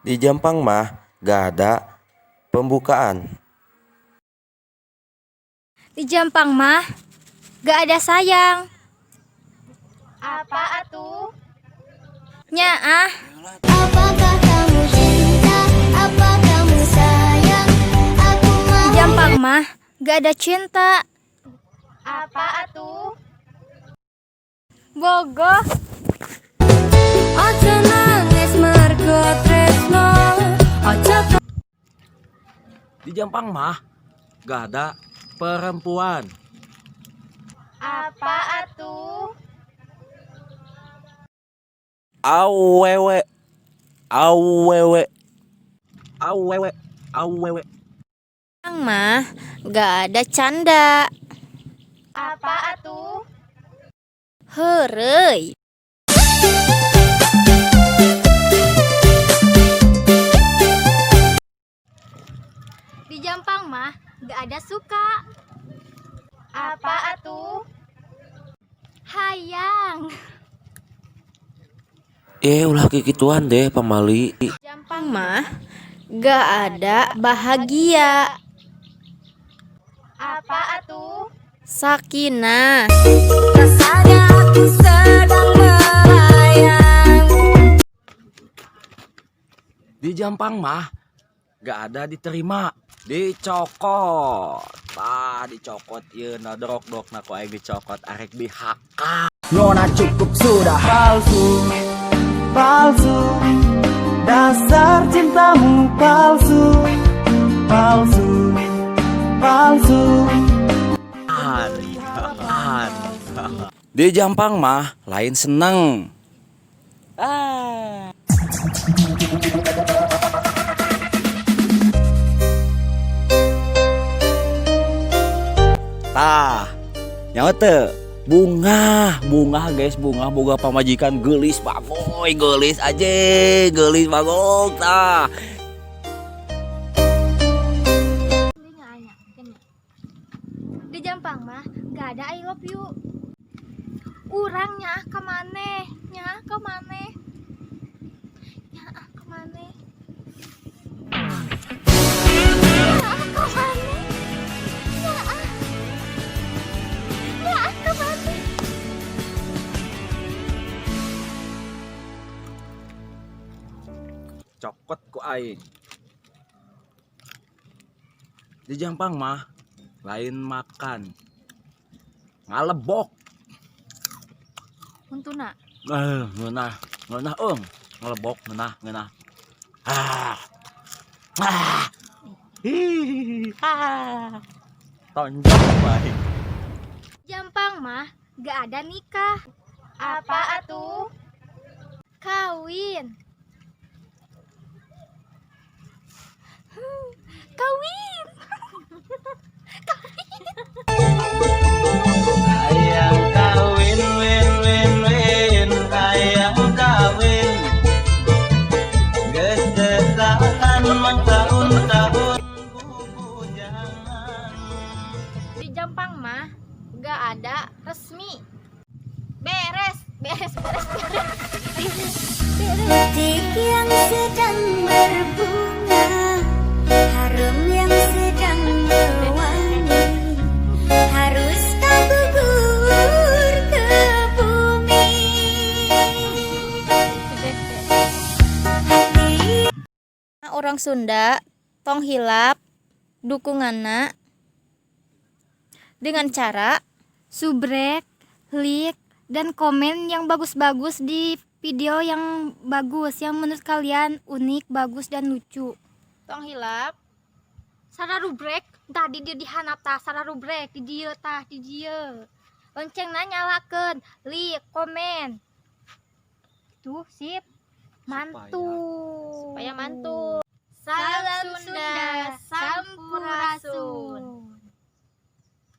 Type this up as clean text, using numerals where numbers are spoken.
Di Jampang mah gak ada pembukaan. Di Jampang mah gak ada sayang. Apa atuh? Nyaah. Apakah kamu cinta? Apa kamu sayang? Aku Di mau. Jampang mah gak ada cinta. Apa atuh? Bogoh. Aja nangis mergo tresno. Aja Di Jampang mah gak ada perempuan. apa atuh? Awewe, awewe, awewe, awewe. Jampang mah gak ada canda. Apa atuh? Heureuy. Di Jampang mah gak ada suka. Apa atuh? Hayang. Ulah kikituan deh pamali. Jampang mah gak ada bahagia. Apa atuh? Sakinah. Rasanya aku sedang melayang. Di Jampang mah gak ada diterima, dicokot. Dicokot ieu na dorok-dorok na ku aing dicokot arek dihaka. Nona cukup sudah palsu, palsu. Dasar cintamu palsu, palsu, palsu. Di Jampang mah lain seneng. Nyawa teu bunga guys, bunga boga pamajikan geulis bagoy, geulis aja, geulis bagong tah. Di Jampang mah gak ada I love you. Urangnya ke maneh, nya ke maneh. Nya ke maneh. Nya ke maneh. Nya ke maneh. Cokot ku aing. Di Jampang mah lain makan, ngalebok. Untuna. Ngeunah ngalebok ngeunah. Tonjok bae. Jampang mah gak ada nikah. Apa atuh? Kawin. Kawin. Ayang kawin, win, win, win. Ayang kawin. Geus desakan mangtaun-taun. Bujangan. Di Jampang mah gak ada resmi. Beres. Detik yang sedang berbunga, harum yang sedang mewangi, haruskah gugur ke bumi? Orang Sunda tong hilap dukunganna dengan cara subrek, like, dan komen yang bagus-bagus di video yang bagus, yang menurut kalian unik, bagus, dan lucu. Tong hilap sararubrek tadi di dihanap tah, sararubrek di dieu tah, di dieu loncengna nyalakeun, like, komen tuh sip mantul supaya mantul. Salam Sunda, Sampurasun.